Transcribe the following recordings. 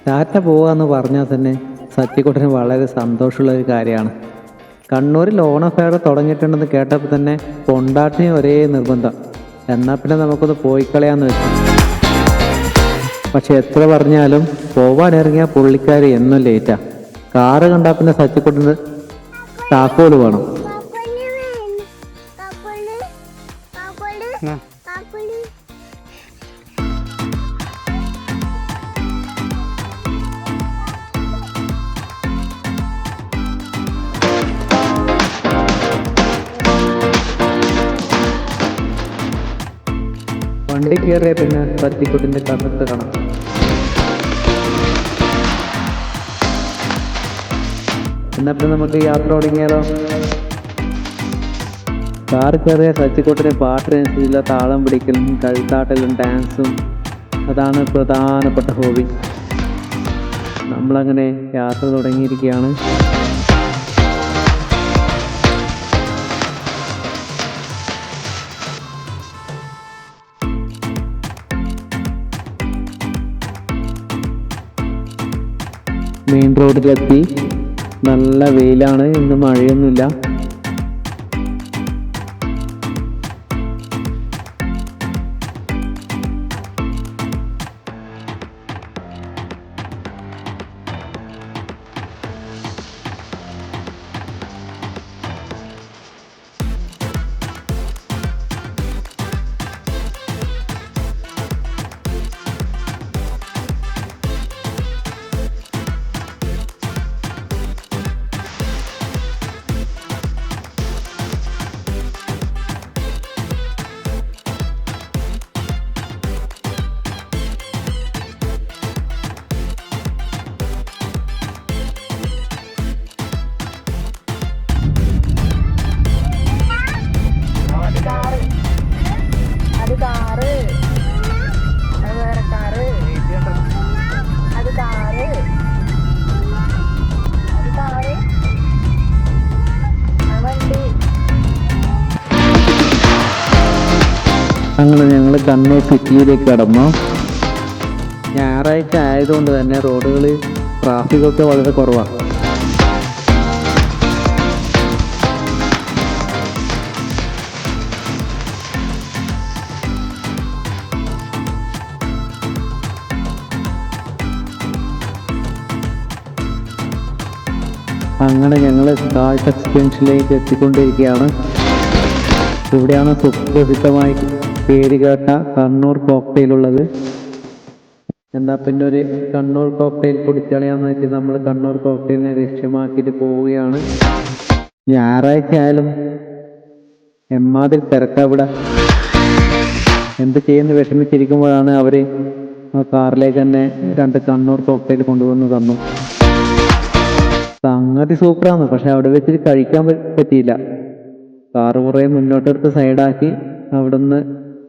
ടാറ്റ പോവാന്ന് പറഞ്ഞാൽ തന്നെ സച്ചിക്കുട്ടന് വളരെ സന്തോഷമുള്ള ഒരു കാര്യമാണ്. കണ്ണൂരിൽ ഓണഫെയർ തുടങ്ങിയിട്ടുണ്ടെന്ന് കേട്ടപ്പോൾ തന്നെ കൊണ്ടാട്ടിന് ഒരേ നിർബന്ധം, എന്നാൽ പിന്നെ നമുക്കൊന്ന് പോയി കളയാന്ന് വെച്ചു. പക്ഷെ എത്ര പറഞ്ഞാലും പോവാനിറങ്ങിയ പുള്ളിക്കാരി എന്നും ലേറ്റാ. കാറ് കണ്ടാൽ പിന്നെ സച്ചിക്കുട്ടന് താക്കോല് വേണം. വണ്ടി കയറിയ പിന്നെ സച്ചിക്കുട്ടിന്റെ കണ്ണത്ത് കാണാം. എന്നിട്ട് നമുക്ക് യാത്ര തുടങ്ങിയാലോ? കാർ കയറിയ സച്ചിക്കുട്ടിന് പാട്ടിനനുസരിച്ചുള്ള താളം പിടിക്കലും കഴുത്താട്ടലും ഡാൻസും അതാണ് പ്രധാനപ്പെട്ട ഹോബി. നമ്മളങ്ങനെ യാത്ര തുടങ്ങിയിരിക്കുകയാണ്. മെയിൻ റോഡിലെത്തി. നല്ല വെയിലാണ്, ഇന്ന് മഴയൊന്നുമില്ല. അങ്ങനെ ഞങ്ങൾ കണ്ണൂർ സിറ്റിയിലേക്ക് കടന്നു. ഞായറാഴ്ച ആയതുകൊണ്ട് തന്നെ റോഡുകളിൽ ട്രാഫിക്കൊക്കെ വളരെ കുറവാണ്. അങ്ങനെ ഞങ്ങൾ താഴ് എക്സ്പെൻഷനിലേക്ക് എത്തിക്കൊണ്ടിരിക്കുകയാണ്. ഇവിടെയാണ് സുപ്രസിദ്ധമായി പേര് കേട്ട കണ്ണൂർ കോക്ടെയിലുള്ളത്. എന്നാൽ പിന്നെ ഒരു കണ്ണൂർ കോക്ടെയിൽ കുടിച്ചളയാന്ന് വെച്ച് നമ്മൾ കണ്ണൂർ കോക്ടെയിലിനെ ലക്ഷ്യമാക്കിയിട്ട് പോവുകയാണ്. ഞായറാഴ്ച ആയാലും എമ്മാതിരി തിരക്കവിടെ. എന്ത് ചെയ്യുന്നു വിഷമിച്ചിരിക്കുമ്പോഴാണ് അവർ ആ കാറിലേക്ക് തന്നെ 2 കണ്ണൂർ കോക്ടെയിൽ കൊണ്ടുവന്ന് തന്നു. സംഗതി സൂപ്പറാണ്, പക്ഷെ അവിടെ വെച്ചിട്ട് കഴിക്കാൻ പറ്റിയില്ല. കാറ് കുറേ മുന്നോട്ടെടുത്ത് സൈഡാക്കി അവിടുന്ന്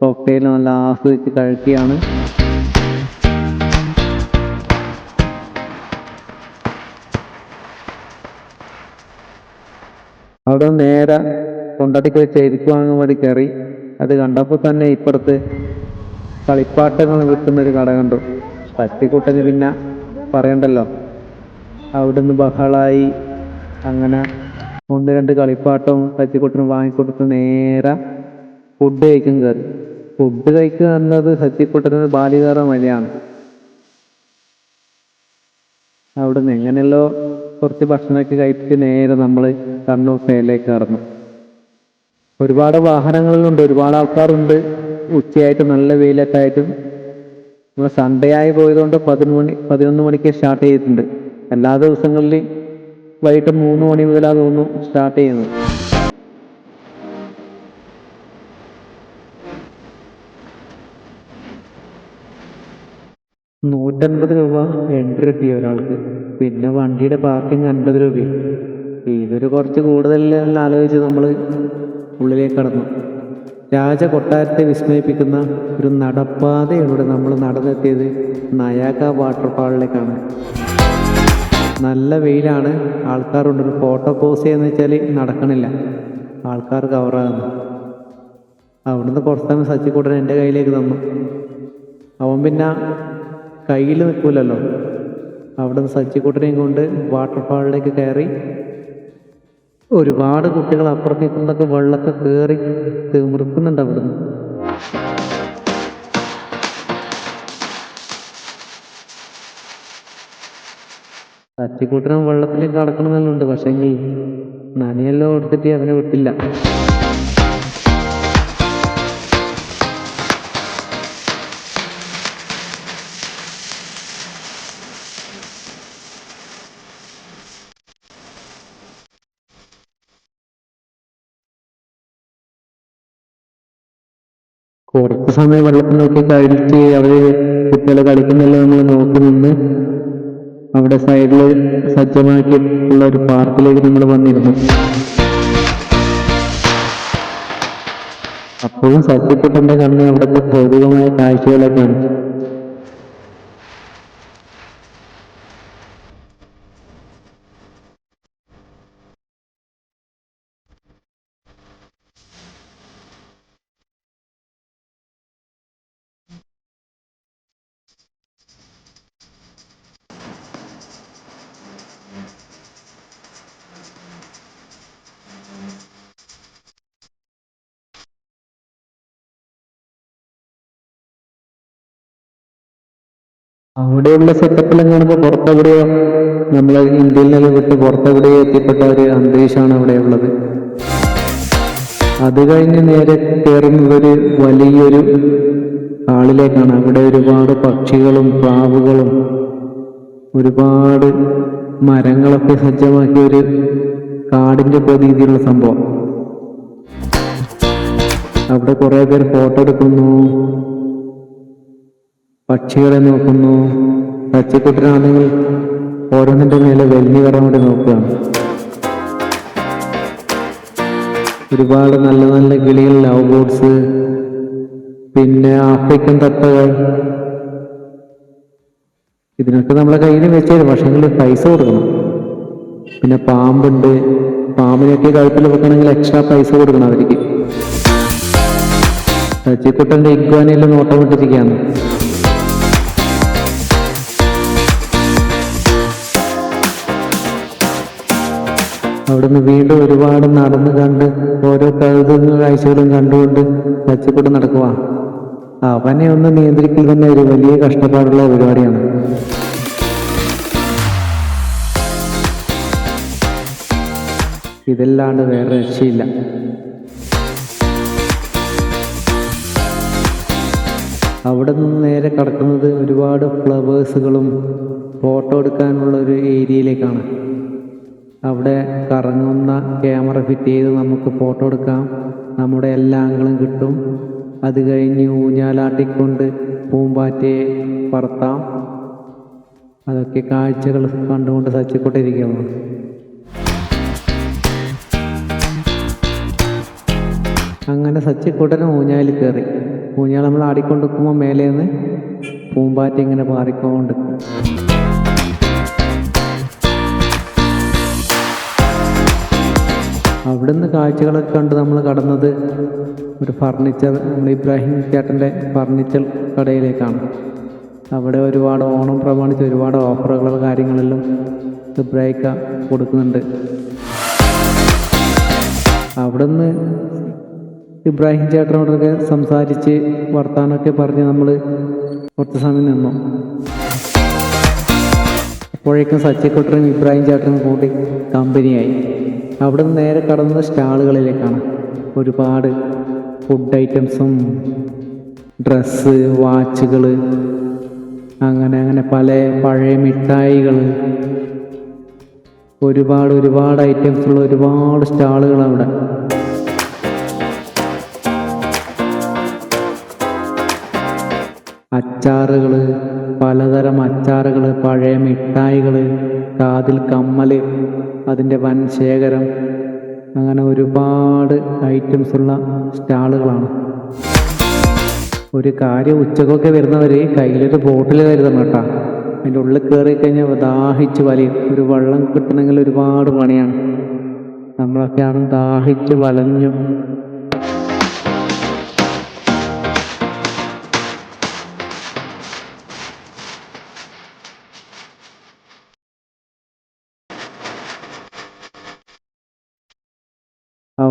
കോക്ടെയിൽ നല്ല ആസ്വദിച്ച് കഴിക്കുകയാണ്. അവിടെ നേരെ കൊണ്ടാട്ടിക്ക് ചെരുപ്പ് വാങ്ങാൻ വേണ്ടി കയറി. അത് കണ്ടപ്പോൾ തന്നെ ഇപ്പുറത്ത് കളിപ്പാട്ടങ്ങൾ വിൽക്കുന്നൊരു കട കണ്ടു. പറ്റിക്കുട്ടന് പിന്നെ പറയണ്ടല്ലോ, അവിടുന്ന് ബഹളായി. അങ്ങനെ 1-2 കളിപ്പാട്ടവും സച്ചിക്കുട്ടനും വാങ്ങിക്കൊടുത്ത് നേരെ ഫുഡ് കഴിക്കാൻ കയറി. ഫുഡ് കഴിക്കുക എന്നത് സച്ചിക്കുട്ടന് ബാല്യകാലം വഴിയാണ്. അവിടുന്ന് എങ്ങനെയല്ലോ കുറച്ച് ഭക്ഷണമൊക്കെ കഴിച്ചിട്ട് നേരെ നമ്മൾ കണ്ണൂർ ഫെയറിലേക്ക് കടന്നു. ഒരുപാട് വാഹനങ്ങളുണ്ട്, ഒരുപാട് ആൾക്കാരുണ്ട്. ഉച്ചയായിട്ട് നല്ല വെയിലൊക്കെ ആയിട്ട് നമ്മൾ സൺഡേ ആയി പോയതുകൊണ്ട് 11 മണിക്ക് സ്റ്റാർട്ട് ചെയ്തിട്ടുണ്ട്. എല്ലാ ദിവസങ്ങളിലും വൈകിട്ട് 3 മണി മുതലാ തോന്നുന്നു സ്റ്റാർട്ട് ചെയ്യുന്നത്. ₹150 എൻട്രി ഫീ ഒരാൾക്ക്. പിന്നെ വണ്ടിയുടെ പാർക്കിംഗ് 50 രൂപയും. ഇതൊരു കുറച്ച് കൂടുതലെല്ലാം ആലോചിച്ച് നമ്മൾ ഉള്ളിലേക്ക് കടന്നു. രാജകൊട്ടാരത്തെ വിസ്മയിപ്പിക്കുന്ന ഒരു നടപ്പാതയിലൂടെ നമ്മൾ നടന്നെത്തിയത് നയാഗ വാട്ടർഫാളിലേക്കാണ്. നല്ല വെയിലാണ്, ആൾക്കാരുണ്ട്. ഒരു ഫോട്ടോ പോസ് ചെയ്യുന്ന വെച്ചാൽ നടക്കണില്ല, ആൾക്കാർ കവറാകുന്നു. അവിടുന്ന് കുറച്ച് സമയം സച്ചിക്കുട്ടൻ എൻ്റെ കയ്യിലേക്ക് തന്നു. അവൻ പിന്നെ കയ്യിൽ നിൽക്കൂലല്ലോ, അവിടെ നിന്ന് സച്ചിക്കുട്ടനെയും കൊണ്ട് വാട്ടർഫാളിലേക്ക് കയറി. ഒരുപാട് കുട്ടികൾ അപ്പുറത്ത് നിൽക്കുന്നതൊക്കെ വെള്ളമൊക്കെ കയറി തിമിർക്കുന്നുണ്ട് അവിടുന്ന്. സച്ചിക്കുട്ടനും വെള്ളത്തിൽ കടക്കണമെന്നുണ്ട്, പക്ഷെങ്കിൽ നനയെല്ലാം എടുത്തിട്ട് അവനെ വിട്ടില്ല. കുറച്ച് സമയം വെള്ളത്തിലൊക്കെ കഴിച്ച് അവര് കുട്ടികളെ കളിക്കുന്നെല്ലാം നമ്മൾ നോക്കി നിന്ന് അവിടെ സൈഡിൽ സജ്ജമാക്കിയിട്ടുള്ള ഒരു പാർക്കിലേക്ക് നമ്മൾ വന്നിരുന്നു. അപ്പോഴും സത്യക്കുട്ടന്റെ കണ്ണ് അവിടുത്തെ ഭൗതികമായ കാഴ്ചകളെ കാണിച്ചു. അവിടെയുള്ള സെറ്റപ്പെല്ലാം കാണുമ്പോൾ പുറത്തെവിടെയോ നമ്മളെ ഇന്ത്യയിൽ നിന്ന് വിട്ട് പുറത്തെവിടെയോ എത്തിപ്പെട്ട ഒരു അന്തരീക്ഷമാണ് അവിടെ ഉള്ളത്. അത് കഴിഞ്ഞ് നേരെ കയറുന്നത് ഒരു വലിയൊരു ഹാളിലേക്കാണ്. അവിടെ ഒരുപാട് പക്ഷികളും പ്രാവുകളും ഒരുപാട് മരങ്ങളൊക്കെ സജ്ജമാക്കിയ ഒരു കാടിന്റെ പ്രതീതിയുള്ള സംഭവം. അവിടെ കുറെ പേർ ഫോട്ടോ എടുക്കുന്നു, പക്ഷികളെ നോക്കുന്നു. പച്ചക്കുട്ടനാണെങ്കിൽ ഓരോന്നിന്റെ മേലെ വലിഞ്ഞു കയറാൻ വേണ്ടി നോക്കുകയാണ്. ഒരുപാട് നല്ല നല്ല കിളികൾ, ലവ് ബേർഡ്സ്, പിന്നെ ആഫ്രിക്കൻ തത്തകൾ, ഇതിനൊക്കെ നമ്മളെ കയ്യിൽ വെച്ചുതരും, പക്ഷെങ്കിൽ പൈസ കൊടുക്കണം. പിന്നെ പാമ്പുണ്ട്, പാമ്പിനൊക്കെ കഴുത്തിൽ വെക്കണമെങ്കിൽ എക്സ്ട്രാ പൈസ കൊടുക്കണം അവർക്ക്. സച്ചിക്കുട്ടന്റെ ഇഗ്വാനയിൽ നോട്ടം വിട്ടിരിക്കുകയാണ്. അവിടുന്ന് വീണ്ടും ഒരുപാട് നടന്ന് കണ്ട് ഓരോ കൗതുക കാഴ്ചകളും കണ്ടുകൊണ്ട് സച്ചിക്കുട്ടൻ നടക്കുക. അവനെ ഒന്ന് നിയന്ത്രിക്കൽ തന്നെ ഒരു വലിയ കഷ്ടപ്പാടുള്ള പരിപാടിയാണ്. ഇതല്ലാണ്ട് വേറെ രക്ഷയില്ല. അവിടെ നിന്ന് നേരെ കടക്കുന്നത് ഒരുപാട് ഫ്ലവേഴ്സുകളും ഫോട്ടോ എടുക്കാനുള്ള ഒരു ഏരിയയിലേക്കാണ്. അവിടെ കറങ്ങുന്ന ക്യാമറ ഫിറ്റ് ചെയ്ത് നമുക്ക് ഫോട്ടോ എടുക്കാം, നമ്മുടെ എല്ലാ ആംഗിളും കിട്ടും. അത് കഴിഞ്ഞ് ഊഞ്ഞാലാട്ടിക്കൊണ്ട് പൂമ്പാറ്റയെ പറത്താം. അതൊക്കെ കാഴ്ചകൾ കണ്ടുകൊണ്ട് സച്ചിക്കൊണ്ടിരിക്കുകയാണ്. അങ്ങനെ സച്ചിക്കുട്ടൻ ഊഞ്ഞാലിൽ കയറി. ഊഞ്ഞാൽ നമ്മൾ ആടിക്കൊണ്ടിരിക്കുമ്പോൾ മേലെ നിന്ന് പൂമ്പാറ്റ ഇങ്ങനെ പാറിക്കൊണ്ട്. അവിടുന്ന് കാഴ്ചകളൊക്കെ കണ്ട് നമ്മൾ കടന്നത് ഒരു ഫർണിച്ചർ, നമ്മുടെ ഇബ്രാഹിം ചേട്ടൻ്റെ ഫർണിച്ചർ കടയിലേക്കാണ്. അവിടെ ഒരുപാട് ഓണം പ്രമാണിച്ച് ഒരുപാട് ഓഫറുകൾ കാര്യങ്ങളെല്ലാം ഇബ്രാഹിക്ക കൊടുക്കുന്നുണ്ട്. അവിടുന്ന് ഇബ്രാഹിം ചേട്ടനോടൊക്കെ സംസാരിച്ച് വർത്താനമൊക്കെ പറഞ്ഞ് നമ്മൾ കുറച്ച് സമയം നിന്നു. അപ്പോഴേക്കും സച്ചിക്കുട്ടനും ഇബ്രാഹിം ചേട്ടനും കൂടി കമ്പനിയായി. അവിടെ നിന്ന് നേരെ കടന്നത് സ്റ്റാളുകളിലേക്കാണ്. ഒരുപാട് ഫുഡ് ഐറ്റംസും ഡ്രസ്സ്, വാച്ചുകൾ, അങ്ങനെ പല പഴയ മിഠായികൾ, ഒരുപാട് ഐറ്റംസുള്ള ഒരുപാട് സ്റ്റാളുകൾ അവിടെ. അച്ചാറുകൾ, പലതരം അച്ചാറുകൾ, പഴയ മിഠായികൾ, കാതിൽ കമ്മൽ, അതിൻ്റെ വൻ ശേഖരം, അങ്ങനെ ഒരുപാട് ഐറ്റംസ് ഉള്ള സ്റ്റാളുകളാണ്. ഒരു കാര്യം, ഉച്ചക്കൊക്കെ വരുന്നവർ കയ്യിലൊരു ബോട്ടിൽ കരുതണം കേട്ടോ. അതിൻ്റെ ഉള്ളിൽ കയറി കഴിഞ്ഞാൽ ദാഹിച്ച് വലയും. ഒരു വെള്ളം കിട്ടണമെങ്കിൽ ഒരുപാട് പണിയാണ്. നമ്മളൊക്കെയാണ് ദാഹിച്ച് വലഞ്ഞു.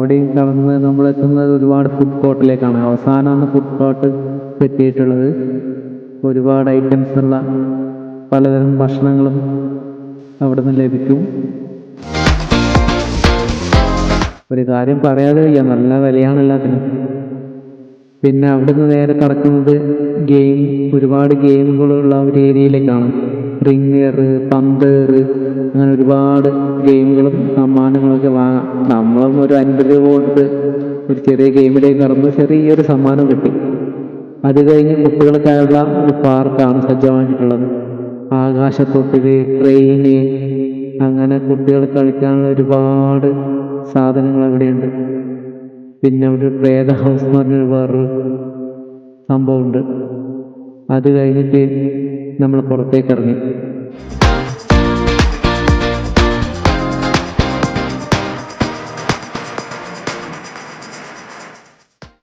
അവിടെയും കടന്ന് നമ്മളെത്തുന്നത് ഒരുപാട് ഫുഡ് കോർട്ടിലേക്കാണ്. അവസാനമാണ് ഫുഡ് കോർട്ട് എത്തിയിട്ടുള്ളത്. ഒരുപാട് ഐറ്റംസ് ഉള്ള പലതരം ഭക്ഷണങ്ങളും അവിടെ നിന്ന് ലഭിക്കും. ഒരു കാര്യം പറയാതെ വയ്യ, നല്ല വിലയാണ് എല്ലാത്തിനും. പിന്നെ അവിടുന്ന് നേരെ കടക്കുന്നത് ഒരുപാട് ഗെയിമുകളുള്ള ഒരു ഏരിയയിലേക്കാണ്. റിംഗ്, പന്തേറ്, അങ്ങനെ ഒരുപാട് ഗെയിമുകളും സമ്മാനങ്ങളൊക്കെ വാങ്ങാം. നമ്മളും ഒരു 50 രൂപ കൊടുത്ത് ഒരു ചെറിയ ഗെയിമിലേക്ക് കടന്ന് ചെറിയൊരു സമ്മാനം കിട്ടി. അത് കഴിഞ്ഞ് കുട്ടികൾക്കായുള്ള ഒരു പാർക്കാണ് സജ്ജമാക്കിയിട്ടുള്ളത്. ആകാശത്തൊട്ടില്, ട്രെയിന്, അങ്ങനെ കുട്ടികൾ കളിക്കാനുള്ള ഒരുപാട് സാധനങ്ങൾ അവിടെയുണ്ട്. പിന്നെ ഒരു പ്രേത ഹൗസ് എന്ന് പറഞ്ഞൊരു വേറൊരു സംഭവമുണ്ട്. അത് കഴിഞ്ഞിട്ട് നമ്മൾ പുറത്തേക്ക് ഇറങ്ങി.